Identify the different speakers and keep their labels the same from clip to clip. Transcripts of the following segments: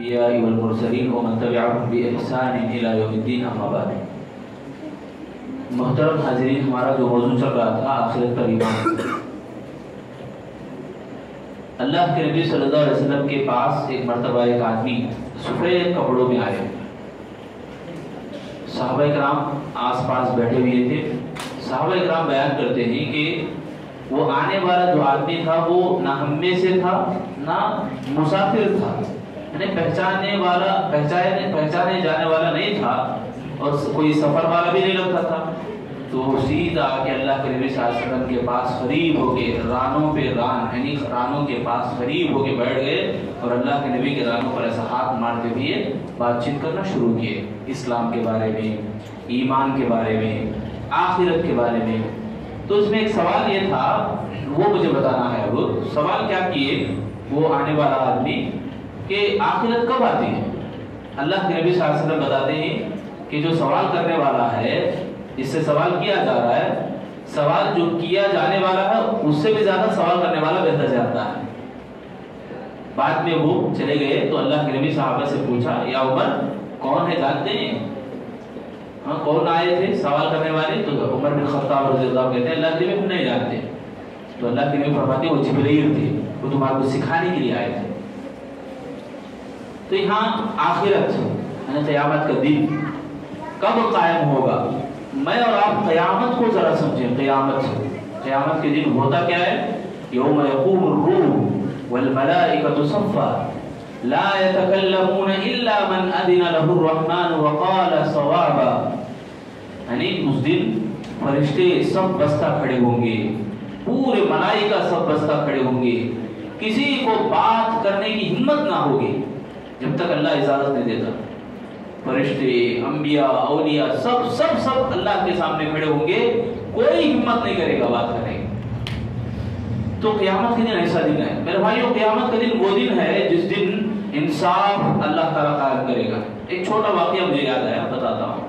Speaker 1: والمرسلین ومن تبعهم بإحسان إلى يوم الدین اما بعد۔ محترم حاضرین، ہمارا جو موضوع چل رہا تھا آخرت پر ایمان۔ اللہ کے نبی صلی اللہ علیہ وسلم کے پاس ایک مرتبہ ایک آدمی سفید کپڑوں میں آئے، صحابہ کرام آس پاس بیٹھے ہوئے تھے۔ صحابہ کرام بیان کرتے ہیں کہ وہ آنے والا جو آدمی تھا وہ نہ ہم میں سے تھا نہ مسافر تھا، یعنی پہچانے جانے والا نہیں تھا اور کوئی سفر والا بھی نہیں لگتا تھا۔ تو وہ سیدھا آ کے اللہ کے نبی صلی اللہ علیہ وسلم کے پاس قریب ہو کے رانوں پہ ران، یعنی رانوں کے پاس قریب ہو کے بیٹھ گئے اور اللہ کے نبی کے رانوں پر ایسا ہاتھ مارتے ہوئے بات چیت کرنا شروع کیے، اسلام کے بارے میں، ایمان کے بارے میں، آخرت کے بارے میں۔ تو اس میں ایک سوال یہ تھا، وہ مجھے بتانا ہے۔ وہ سوال کیا کیے وہ آنے والا آدمی کہ آخرت کب آتی ہے؟ اللہ کے نبی صلی اللہ علیہ وسلم بتاتے ہیں کہ جو سوال کرنے والا ہے، جس سے سوال کیا جا رہا ہے، سوال جو کیا جانے والا ہے اس سے بھی زیادہ سوال کرنے والا بہتر جانتا ہے۔ بعد میں وہ چلے گئے تو اللہ کے نبی صحابہ سے پوچھا، یا عمر کون ہے جانتے ہیں؟ ہاں، کون آئے تھے سوال کرنے والے؟ تو عمر بن خطاب رضی اللہ عنہ کہتے ہیں اللہ کے نبی ہم نہیں جانتے۔ تو اللہ کے نبی فرماتے ہیں وہ جبرائیل تھے، وہ تمہارے کو سکھانے کے لیے آئے تھے۔ تو یہاں آخرت یعنی قیامت کا دن کب قائم ہوگا؟ میں اور آپ قیامت کو ذرا سمجھیں۔ قیامت کے دن ہوتا کیا ہے؟ یوم یقوم الروح والملائکۃ صفا لا يتکلمون الا من اذن له الرحمن وقال صوابا، یعنی اس دن فرشتے سب بستہ کھڑے ہوں گے، پورے ملائکہ سب بستہ کھڑے ہوں گے، کسی کو بات کرنے کی ہمت نہ ہوگی جب تک اللہ اجازت نہیں دیتا۔ فرشتے، انبیاء، اولیاء سب اللہ کے سامنے کھڑے ہوں گے، کوئی ہمت نہیں کرے گا بات کرنے کی۔ تو قیامت کے دن ایسا دن ہے میرے بھائیوں، قیامت کا دن وہ دن ہے جس دن انصاف اللہ تعالیٰ قائم کرے گا۔ ایک چھوٹا واقعہ مجھے یاد آیا، بتاتا ہوں۔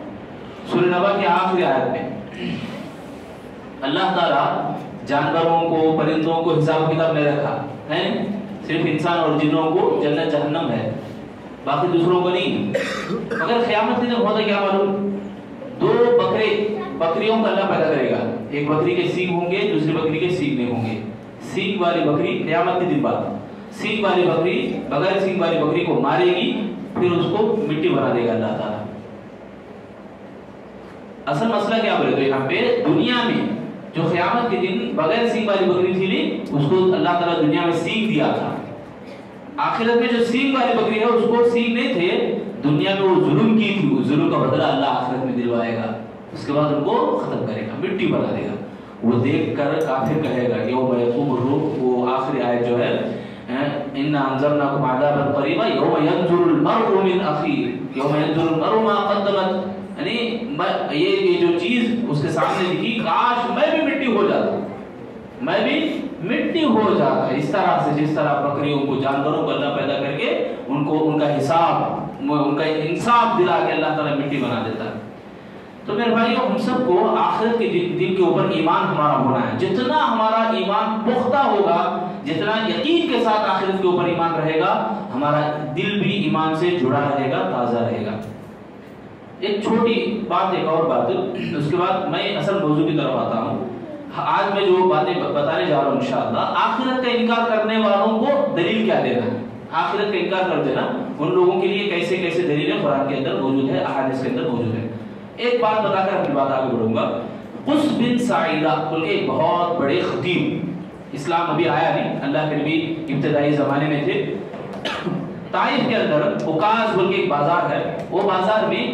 Speaker 1: سورہ نبا کی آخری آیت میں اللہ تعالیٰ جانوروں کو، پرندوں کو حساب کتاب نہیں رکھا ہے، صرف انسان اور جنوں کو جنت جہنم ہے، باقی دوسروں کو نہیں۔ مگر قیامت کے دن ہوتا کیا معلوم؟ دو بکریوں کا اللہ پیدا کرے گا، ایک بکری کے سینگ ہوں گے، دوسری بکری کے سینگ نہیں ہوں گے۔ سینگ والی بکری قیامت کے دن بعد، سینگ والی بکری بغیر سینگ والی بکری کو مارے گی، پھر اس کو مٹی بنا دے گا اللہ تعالیٰ۔ اصل مسئلہ کیا بولے تو یہاں پہ دنیا میں جو قیامت کے دن بغیر سینگ والی بکری تھی اس کو اللہ تعالیٰ دنیا میں سینگ دیا تھا۔ آخرت میں جو سینگ والی بکری ہے اس کو سینگ نہیں تھے، دنیا میں وہ ظلم کی تھی، اس ظلم کا بدلہ اللہ آخرت میں دلوائے گا، اس کے بعد ان کو ختم کرے گا، مٹی بنا دے گا۔ وہ دیکھ کر کافر کہے گا یوم یقوم الروح، وہ آخری آیت جو ہے اِنَّا أَنذَرْنَاكُمْ عَذَابًا قَرِيبًا يَوْمَ يَنظُرُ الْمَرْءُ مِنْ أَخِيهِ يَوْمَ يَنظُرُ الْمَرْءُ مَا قَدَّمَتْ، یعنی یہ جو چیز اس کے سامنے دکھی، کاش میں بھی مٹی ہو جاتا، میں بھی مٹی ہو جاتا۔ اس طرح سے جس طرح بکریوں کو، جانوروں کو اللہ پیدا کر کے ان کو ان کا حساب، ان کا انصاف دلا کے اللہ تعالیٰ مٹی بنا دیتا ہے۔ تو میرے بھائیوں، ہم سب کو آخرت کے دن کے اوپر ایمان ہمارا ہونا ہے۔ جتنا ہمارا ایمان پختہ ہوگا، جتنا یقین کے ساتھ آخرت کے اوپر ایمان رہے گا، ہمارا دل بھی ایمان سے جڑا رہے گا، تازہ رہے گا۔ ایک چھوٹی بات، ایک اور بات، اس کے بعد میں اصل موضوع کی طرف آتا ہوں۔ آج میں جو باتیں بتانے جا رہا ہوں انشاءاللہ، آخرت کا انکار کرنے والوں کو دلیل کیا دینا ہے، آخرت کا انکار کر دینا ان لوگوں کے لیے کیسے کیسے دلیلیں قرآن کے اندر موجود ہے، احادیث کے اندر موجود ہے۔ ایک بات بتا کر اپنی بات آگے بڑھوں گا۔ قس بن ساعدہ بلکہ ایک بہت بڑے خطیب، اسلام ابھی آیا نہیں، اللہ کے نبی ابتدائی زمانے میں تھے۔ طائف کے اندر اوکاز بلکہ ایک بازار ہے، وہ بازار میں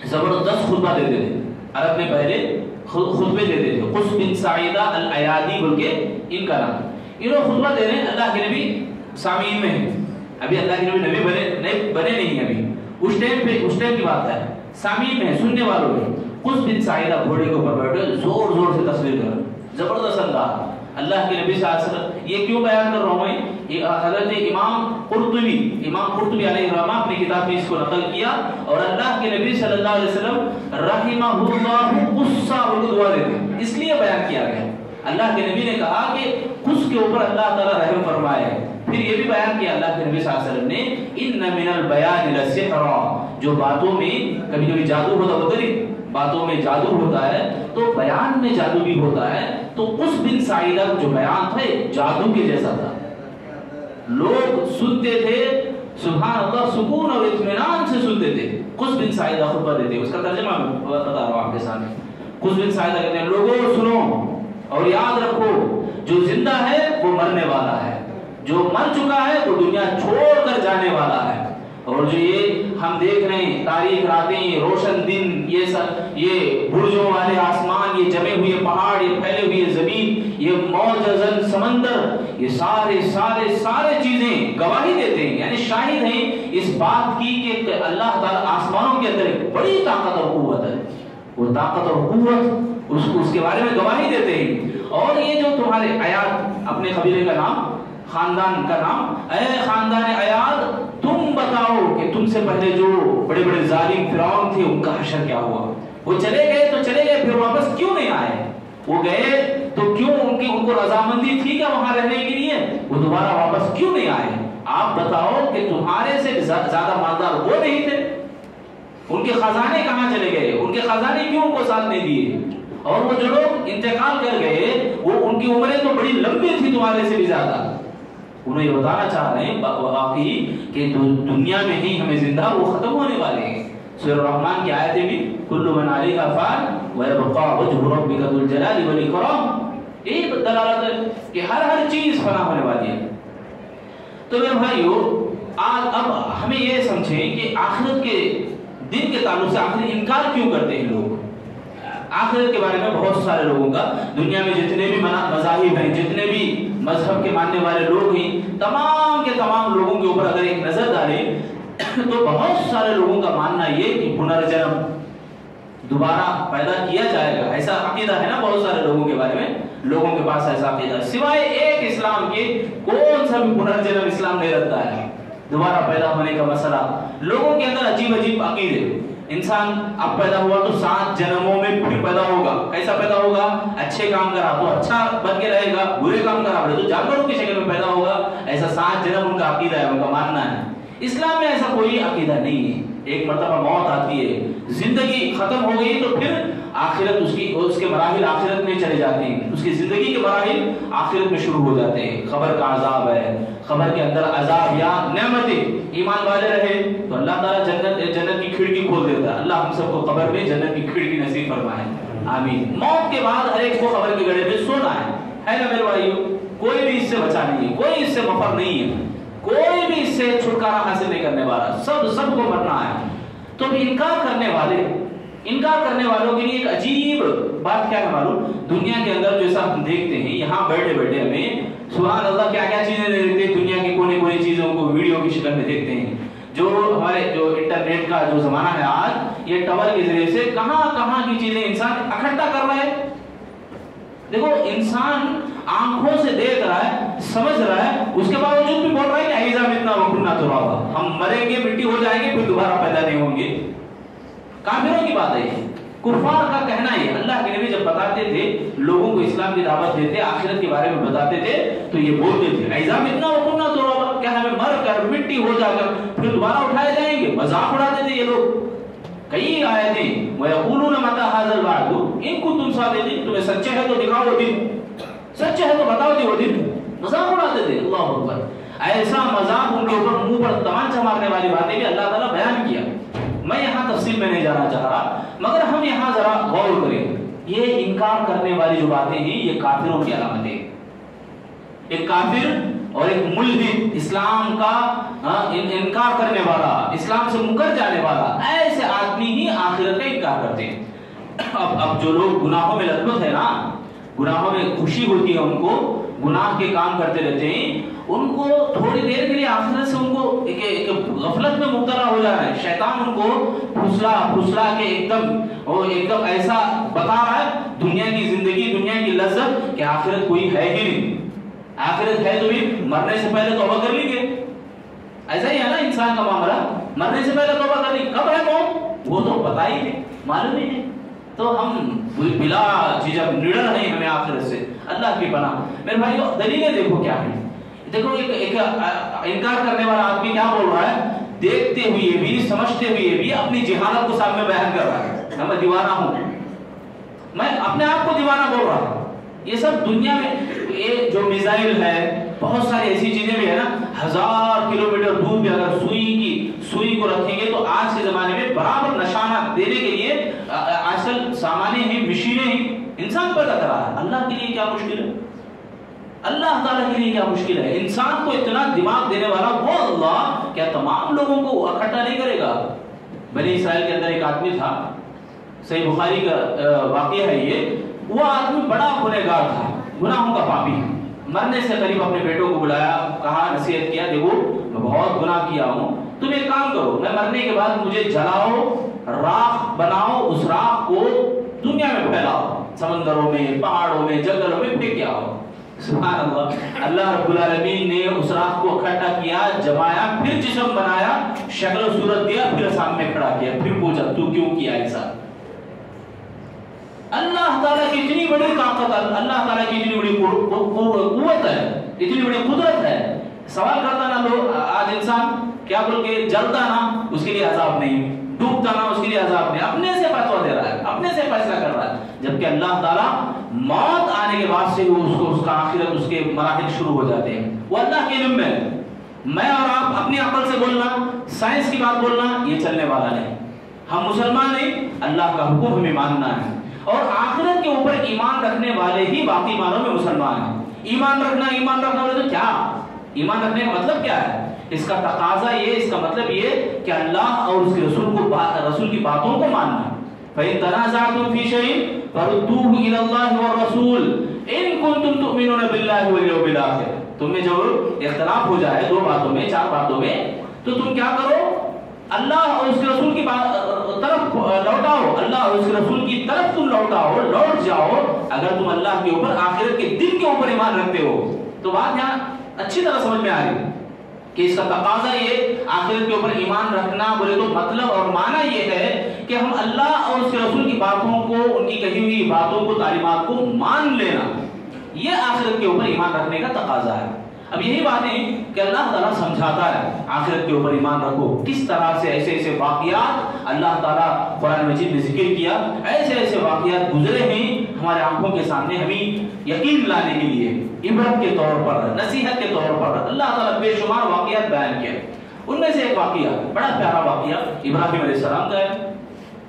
Speaker 1: زبردست خطبہ دیتے تھے، عرب میں پہلے خطبے دیتے تھے۔ قس بن ساعدہ الایادی بلکہ ان کا نام، انہوں خطبہ دے رہے ہیں، اللہ کے نبی سامعین میں ہیں، ابھی اللہ کے نبی بنے نہیں ابھی، اس ٹائم کی بات ہے، سامعین میں سننے والوں میں۔ قس بن ساعدہ گھوڑے کے اوپر بیٹھے زور سے تصویر کر، زبردست انداز۔ اللہ کے نبی صلی اللہ علیہ وسلم، یہ کیوں بیان کر رہا ہوں میں؟ حضرت امام قرطبی علیہ الرحمہ اپنی کتاب میں اس کو نقل کیا، اور اللہ کے نبی صلی اللہ علیہ وسلم رحمہ اللہ قصہ دعا دیتے، اس لیے بیان کیا گیا۔ اللہ کے نبی نے کہا کہ قس کے اوپر اللہ تعالیٰ رحم فرمائے، پھر یہ بھی بیان کیا اللہ کے نبی صلی اللہ علیہ وسلم نے ان من البیان لسحرا، جو باتوں میں کبھی کبھی جادو ہوتا ہے، باتوں میں جادو ہوتا ہے تو بیان میں جادو بھی ہوتا ہے. تو قص بن سعیدہ جو بیان تھا جادو کے جیسا تھا، لوگ سنتے تھے سبحان اللہ سکون اور اطمینان سے سنتے تھے. قص بن سعیدہ خطبہ دیتے، اس کا ترجمہ میں بتا رہا ہوں آپ کے سامنے. قص بن سعیدہ کہتے ہیں لوگوں سنو اور یاد رکھو جو زندہ ہے وہ مرنے والا ہے، جو مر چکا ہے وہ دنیا چھوڑ کر جانے والا ہے. اور جو یہ ہم دیکھ رہے ہیں تاریک راتیں روشن دن، یہ برجوں والے آسمان، یہ جمے ہوئے پہاڑ، یہ پھیلے ہوئے زمین، یہ موج ازل سمندر، یہ سارے چیزیں گواہی دیتے ہیں، یعنی شاہد ہیں اس بات کی کہ اللہ تعالیٰ آسمانوں کے اندر ایک بڑی طاقت اور قوت ہے. وہ طاقت اور قوت اس کے بارے میں گواہی دیتے ہیں. اور یہ جو تمہارے عیاد، اپنے قبیلے کا نام، خاندان کا نام، اے خاندان عیاد تم بتاؤ کہ تم سے پہلے جو بڑے بڑے ظالم فرعون تھے ان کا حشر کیا ہوا. وہ چلے گئے تو چلے گئے، پھر واپس کیوں نہیں آئے؟ وہ گئے تو کیوں ان کو رضامندی تھی کیا وہاں رہنے کے لیے؟ وہ دوبارہ واپس کیوں نہیں آئے؟ آپ بتاؤ کہ تمہارے سے زیادہ مالدار وہ نہیں تھے؟ ان کے خزانے کہاں چلے گئے؟ ان کے خزانے کیوں ان کو ساتھ نہیں دیے؟ اور وہ جو لوگ انتقال کر گئے وہ ان کی عمریں تو بڑی لمبی تھی تمہارے سے بھی زیادہ. انہیں یہ بتانا چاہ رہے ہیں واقعی کہ دنیا میں ہی ہمیں زندہ وہ ختم ہونے والے ہیں. سورہ الرحمن کی آیتیں بھی کل من علیہا فان ویبقا وجہ ربک ذو الجلال والاکرام، یہ دلالت ہے کہ ہر چیز فنا ہونے والی ہے. تو میرے بھائیو آج اب ہمیں یہ سمجھیں کہ آخرت کے دن کے تعلق سے آخر انکار کیوں کرتے ہیں لوگ. آخرت کے بارے میں بہت سارے لوگوں کا، دنیا میں جتنے بھی مذاہب ہیں، جتنے بھی مذہب کے ماننے والے لوگ ہیں، تمام کے تمام لوگوں کے اوپر اگر ایک نظر ڈالیں تو بہت سارے لوگوں کا ماننا یہ کہ پنرجنم، دوبارہ پیدا کیا جائے گا، ایسا عقیدہ ہے نا بہت سارے لوگوں کے بارے میں. لوگوں کے پاس ایسا عقیدہ سوائے ایک اسلام کے کون سا بھی پنرجنم اسلام نہیں رکھتا ہے. دوبارہ پیدا ہونے کا مسئلہ لوگوں کے اندر عجیب عقیدے. انسان اب پیدا ہوا تو 7 جنموں میں پھر پیدا ہوگا. کیسا پیدا ہوگا؟ اچھے کام کرا تو اچھا بن کے رہے گا، برے کام کرا تو جانوروں کی شکل میں پیدا ہوگا. ایسا 7 جنم ان کا عقیدہ ہے، ان کا ماننا ہے. اسلام میں ایسا کوئی عقیدہ نہیں ہے. ایک مرتبہ موت آتی ہے، زندگی ختم ہو گئی تو پھر آخرت اس کے مراحل آخرت میں چلے جاتے ہیں. اس کی زندگی کے مراحل آخرت میں شروع ہو جاتے ہیں. قبر کا عذاب ہے، قبر کے اندر عذاب یا نعمتیں. ایمان والے رہے تو اللہ تعالیٰ جنت کی کھڑکی کھول دیتا ہے. اللہ ہم سب کو قبر میں جنت کی کھڑکی نصیب فرمائے، آمین. موت کے بعد ہر ایک کو قبر کے گڑھے میں سونا ہے نا میرے بھائیو. کوئی بھی اس سے بچا نہیں ہے، کوئی اس سے مفر نہیں ہے، کوئی بھی اس سے چھٹکارا حاصل نہیں کرنے والا. سب کو مرنا ہے. تو انکار کرنے والوں کے لیے ایک عجیب بات کیا ہے معلوم؟ دنیا کے اندر جیسا ہم دیکھتے ہیں یہاں بیٹھے ہمیں سبحان اللہ کیا چیزیں دیکھتے ہیں. دنیا کی کونے چیزوں کو ویڈیو کی شکل میں دیکھتے ہیں. جو ہمارے جو انٹرنیٹ کا جو زمانہ ہے آج، یہ ٹاور کے ذریعے سے کہاں کی چیزیں انسان اکٹھا کر رہا ہے. دیکھو انسان آنکھوں سے دیکھ رہا ہے، سمجھ رہا ہے، اس کے باوجود بھی بول رہا ہے کہ ایزا متنا وکننا ترابا، ہم مریں گے، مٹی ہو جائیں گے، پھر دوبارہ پیدا نہیں ہوں گے. کافروں کی بات ہے یہ، کفار کا کہنا ہے. اللہ کے نبی جب بتاتے تھے لوگوں کو اسلام کی دعوت دیتے، آخرت کے بارے میں بتاتے تھے تو یہ بولتے تھے ایزا متنا وکننا ترابا، کیا ہمیں مر کر مٹی ہو جا کر پھر دوبارہ اٹھائے جائیں گے. مذاق اڑاتے تھے یہ لوگ. کئی آیتیں وَيَقُولُونَ مَتَى هَذَا الْوَعْدُ إِن كُنتُمْ صَادِقِينَ، تمہیں سچے ہے تو دکھاؤ وہ دن، سچے ہے تو بتاؤ وہ دن. مذاق اڑاتے تھے. اللہ اکبر. ایسا مذاق ان کے اوپر منہ پر تمانچہ مارنے والی باتیں بھی اللہ تعالیٰ بیان کیا. میں یہاں تفصیل میں نہیں جانا چاہ رہا، مگر ہم یہاں ذرا غور کریں. یہ انکار کرنے والی جو باتیں ہیں یہ کافروں کی علامتیں. ایک کافر اور ایک ملحد، اسلام کا انکار کرنے والا، اسلام سے مکر جانے والا، ایسے آدمی ہی آخرت کا انکار کرتے ہیں. اب جو لوگ گناہوں میں لذت ہے نا، گناہوں میں خوشی ہوتی ہے، ان کو گناہ کے کام کرتے رہتے ہیں، ان کو تھوڑی دیر کے لیے آخرت سے ان کو ایک غفلت میں مبتلا ہو جا رہا ہے. شیطان ان کو پھسلا کے ایک دم ایسا بتا رہا ہے دنیا کی زندگی، دنیا کی لذت کہ آخرت کوئی ہے ہی نہیں. آخرت ہے تو بھی مرنے سے پہلے توبہ کر لیں گے. ایسا ہی ہے نا انسان کا معاملہ، مرنے سے پہلے توبہ کر لیں. کب ہے موت وہ تو پتہ ہی نہیں، معلوم ہی نہیں. تو ہم بلا جھجک نڈر ہیں ہمیں آخرت سے. اللہ کی پناہ. میرے بھائیو دلیلیں دیکھو کیا ہیں. دیکھو ایک انکار کرنے والا آدمی کیا بول رہا ہے، دیکھتے ہوئے بھی سمجھتے ہوئے بھی اپنی جہالت کو سامنے بیان کر رہا ہے، میں دیوانہ ہوں، میں اپنے آپ کو دیوانہ بول رہا ہوں۔ یہ سب دنیا میں یہ جو میزائل ہے، بہت ساری ایسی چیزیں بھی ہے نا، 1000 کلومیٹر دور بھی اگر سوئی کو رکھیں گے تو آج کے زمانے میں برابر نشانہ دینے کے لیے آج کل سامانے ہی، مشینیں ہی انسان پیدا کر رہا ہے۔ اللہ کے لیے کیا مشکل ہے، اللہ تعالیٰ کے لیے کیا مشکل ہے؟ انسان کو اتنا دماغ دینے والا وہ اللہ کیا تمام لوگوں کو اکٹھا نہیں کرے گا؟ بنی اسرائیل کے اندر ایک آدمی تھا، صحیح بخاری کا واقعہ ہے یہ، وہ آدمی بڑا گنہگار تھا، گناہوں کا پاپی، مرنے سے قریب اپنے بیٹوں کو بلایا، کہا، نصیحت کیا، دیکھو میں بہت گناہ کیا ہوں، تم ایک کام کرو، میں مرنے کے بعد مجھے جلاؤ، راکھ بناؤ، اس راکھ کو دنیا میں پھیلاؤ، سمندروں میں، پہاڑوں میں، جنگلوں میں پھینک آؤ۔ سبحان اللہ، اللہ رب العالمین نے اس راکھ کو اکٹھا کیا، جمایا، پھر جسم بنایا، شکل و صورت دیا، پھر سامنے کھڑا کیا، پھر پوچھا تو کیوں کیا ایسا؟ اللہ تعالیٰ کی اتنی بڑی طاقت، اللہ تعالیٰ کی اتنی بڑی قوت ہے، اتنی بڑی قدرت ہے، سوال کرتا نا لوگ، آج انسان کیا بول کے جلتا نا اس کے لیے عذاب نہیں، ڈوبتا نا اس کے لیے عذاب نہیں، اپنے سے فتویٰ دے رہا ہے، اپنے سے فیصلہ کر رہا ہے، جبکہ اللہ تعالیٰ موت آنے کے بعد سے اس کا آخرت، اس کے مراحل شروع ہو جاتے ہیں، وہ اللہ کے علم میں۔ میں اور آپ اپنی عقل سے بولنا، سائنس کی بات بولنا یہ چلنے والا نہیں، ہم مسلمان نہیں، اللہ کا حکم ہمیں ماننا ہے، اور آخرت کے اوپر ایمان رکھنے والے ہی باقی معنوں میں مسلمان ہیں۔ ایمان رکھنا بولے تو کیا؟ ایمان رکھنے کا مطلب کیا ہے؟ اس کا تقاضا یہ، اس کا مطلب یہ کہ اللہ اور اس کے رسول کی باتوں کو ماننا۔ فَإِن تَنَازَعْتُمْ فِي شَيْءٍ فَرُدُّوهُ إِلَى اللَّهِ وَالرَّسُولِ إِن كُنتُمْ تُؤْمِنُونَ بِاللَّهِ وَالْيَوْمِ الْآخِرِ۔ تم میں جو اختلاف ہو جائے 2 باتوں میں، 4 باتوں میں، تو تم کیا کرو؟ اللہ اور اس کے رسول کی طرف لوٹاؤ، اللہ اور اس کے رسول کی طرف تم لوٹ جاؤ، اگر تم اللہ کے اوپر، آخرت کے دن کے اوپر ایمان رکھتے ہو۔ تو بات یہاں اچھی طرح سمجھ میں آ رہی کہ اس کا تقاضا یہ، آخرت کے اوپر ایمان رکھنا بولے تو مطلب اور معنی یہ ہے کہ ہم اللہ اور اس کے رسول کی باتوں کو، ان کی کہی ہوئی باتوں کو، تعلیمات کو مان لینا، یہ آخرت کے اوپر ایمان رکھنے کا تقاضا ہے۔ اب یہی باتیں کہ اللہ تعالیٰ سمجھاتا ہے آخرت کے اوپر ایمان رکھو، کس طرح سے ایسے واقعات اللہ تعالیٰ قرآن مجید میں ذکر کیا، ایسے واقعات گزرے ہیں ہمارے آنکھوں کے سامنے، ہمیں یقین لانے کے لیے، عبرت کے طور پر، نصیحت کے طور پر اللہ تعالیٰ بے شمار واقعات بیان کیا۔ ان میں سے ایک واقعہ، بڑا پیارا واقعہ ابراہیم علیہ السلام کا ہے۔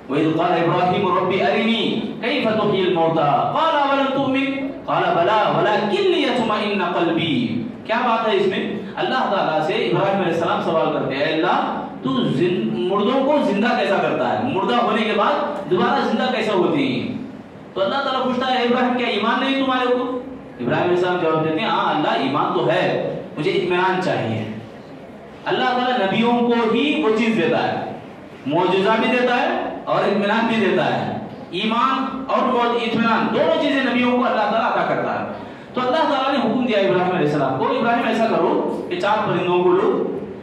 Speaker 1: وَإِذْ قَالَ إِبْرَاهِيمُ رَبِّ أَرِنِي كَيْفَ تُحْيِي الْمَوْتَىٰ قَالَ أَوَلَمْ تُؤْمِنْ قَالَ بَلَىٰ وَلَٰكِن لِيَطْمَئِنَّ قَلْبِي۔ کیا بات ہے اس میں؟ اللہ تعالیٰ سے ابراہیم علیہ السلام سوال کرتے ہیں، اللہ تو مردوں کو زندہ کیسا کرتا ہے؟ مردہ ہونے کے بعد دوبارہ زندہ کیسا ہوتی ہیں؟ تو اللہ تعالیٰ پوچھتا ہے ابراہیم کیا ایمان نہیں تمہارے اوپر؟ ابراہیم علیہ السلام جواب دیتے ہیں، ہاں اللہ ایمان تو ہے، مجھے اطمینان چاہیے۔ اللہ تعالیٰ نبیوں کو ہی وہ چیز دیتا ہے، معجزہ بھی دیتا ہے اور اطمینان بھی دیتا ہے، ایمان اور اطمینان دونوں چیزیں نبیوں کو اللہ تعالیٰ عطا کرتا ہے۔ تو اللہ تعالیٰ نے حکم دیا ابراہیم علیہ السلام کو، ابراہیم ایسا کرو کہ 4 پرندوں کو لو،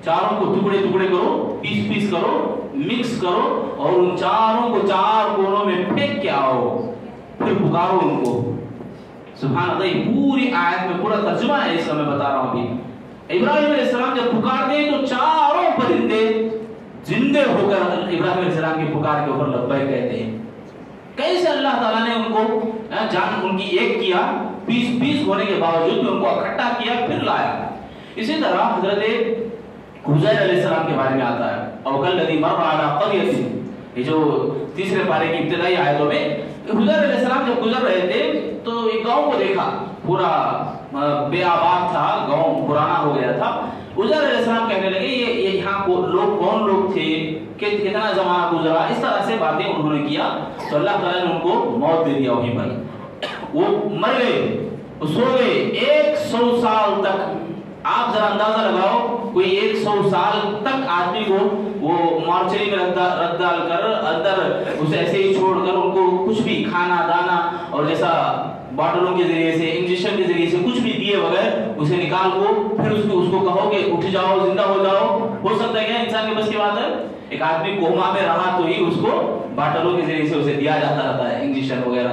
Speaker 1: چاروں کو ٹکڑے کرو، پیس کرو، مکس کرو، اور ان چاروں کو 4 کونوں میں پھینک کے آؤ، پھر پکارو ان کو۔ سبحان اللہ، یہ پوری آیت میں پورا ترجمہ ہے اس کا، میں بتا رہا ہوں ابھی۔ ابراہیم علیہ السلام جب پکارتے ہیں تو چاروں پرندے زندے ہو کر ابراہیم علیہ السلام کی پکار کے اوپر لبیک کہتے ہیں۔ کیسے اللہ تعالیٰ نے ان کو جان ان کی ایک کیا، پیس ہونے کے باوجود بھی ان کو اکٹھا کیا، پھر لایا۔ اسی طرح حضرت حزیر علیہ السلام کے بارے میں آتا ہے، او کالذی مر علی قریۃ، یہ جو 3 پارے کی ابتدائی آیتوں میں حزیر علیہ السلام جب گزر رہے تھے تو ایک گاؤں کو دیکھا، پورا بے آباد تھا، گاؤں پرانا ہو گیا تھا۔ حزیر علیہ السلام کہنے لگے یہ یہاں کون لوگ تھے، کتنا زمانہ گزرا، اس طرح سے باتیں انہوں نے کیا۔ تو اللہ تعالیٰ نے ان کو موت دے دیا وہیں پر، وہ مر گئے، سو گئے 100 سال تک۔ آپ ذرا اندازہ لگاؤ، کوئی 100 سال تک آدمی کو وہ مارچری میں رکھ ڈال کر اندر اسے ایسے ہی چھوڑ کر ان کو کچھ بھی کھانا دانا اور جیسا باٹلوں کے ذریعے سے، انجیکشن کے ذریعے سے کچھ بھی دیے بغیر اسے نکال کو پھر اس کو کہو کہ اٹھ جاؤ، زندہ ہو جاؤ، ہو سکتا ہے کیا انسان کے بس کی بات ہے؟ ایک آدمی کوما میں رہا تو ہی اس کو باٹلوں کے ذریعے سے اسے دیا جاتا رہتا ہے انجیکشن وغیرہ۔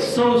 Speaker 1: 100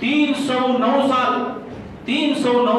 Speaker 1: 309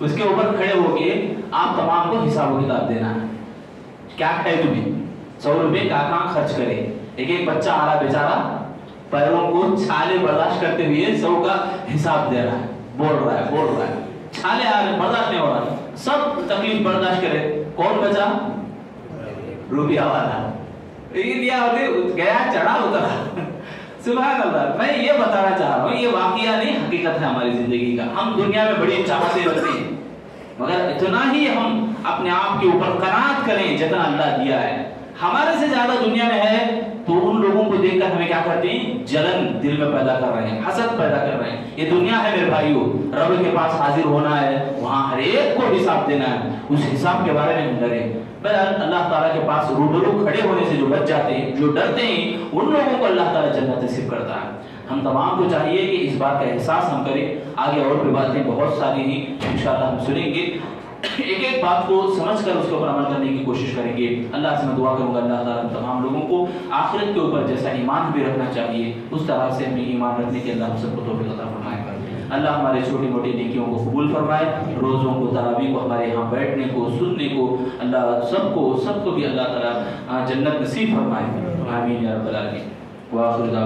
Speaker 1: اس کے اوپر کھڑے ہو کے آپ تمام کو حساب و کتاب دینا ہے. کیا کھائے تمہیں 100 روپے کہاں خرچ کرے. ایک بچہ آ رہا بیچارہ پیروں کو چھالے برداشت کرتے ہوئے 100 کا حساب دے رہا ہے, بول رہا ہے چھالے آ رہے برداشت نہیں ہو رہا, سب تکلیف برداشت کرے. کون بچا؟ روپیہ والا. دیا گیا چڑھا اترا. سبحان اللہ. میں یہ بتانا چاہ رہا ہوں, یہ واقعہ نہیں حقیقت ہے ہماری زندگی کا. ہم دنیا میں بڑی چاہتے رکھتے ہیں مگر اتنا ہی ہم اپنے آپ کے اوپر قناعت کریں جتنا اللہ دیا ہے. ہمارے سے زیادہ دنیا میں ہے تو ان لوگوں کو دیکھ کر ہمیں کیا کرتے ہیں؟ جلن دل میں پیدا کر رہے ہیں, حسد پیدا کر رہے ہیں. یہ دنیا ہے میرے بھائیوں, رب کے پاس حاضر ہونا ہے, وہاں ہر ایک کو حساب دینا ہے. اس حساب کے بارے میں ہم ڈریں. اللہ تعالیٰ کے پاس روبرو کھڑے ہونے سے جو بچ جاتے ہیں, جو ڈرتے ہیں, ان لوگوں کو اللہ تعالیٰ جنت نصیب کرتا ہے. ہم تمام کو چاہیے کہ اس بات کا احساس ہم کریں. آگے اور بھی باتیں بہت ساری ہیں انشاءاللہ ہم سنیں گے. ایک ایک بات کو سمجھ کر اس کے اوپر عمل کرنے کی کوشش کریں گے. اللہ سے میں دعا کروں گا اللہ تعالیٰ تمام لوگوں کو آخرت کے اوپر جیسا ایمان بھی رکھنا چاہیے اس طرح سے ہمیں ایمان رکھنے کے اللہ ہم سب کو توفیق عطا فرمائے. اللہ ہمارے چھوٹی موٹی نیکیوں کو قبول فرمائے. روزوں کو, تراویح کو, ہمارے یہاں بیٹھنے کو, سننے کو, اللہ سب کو بھی اللہ تعالیٰ جنت نصیب فرمائے. آمین یا رب العالمین. وآخر دعوانا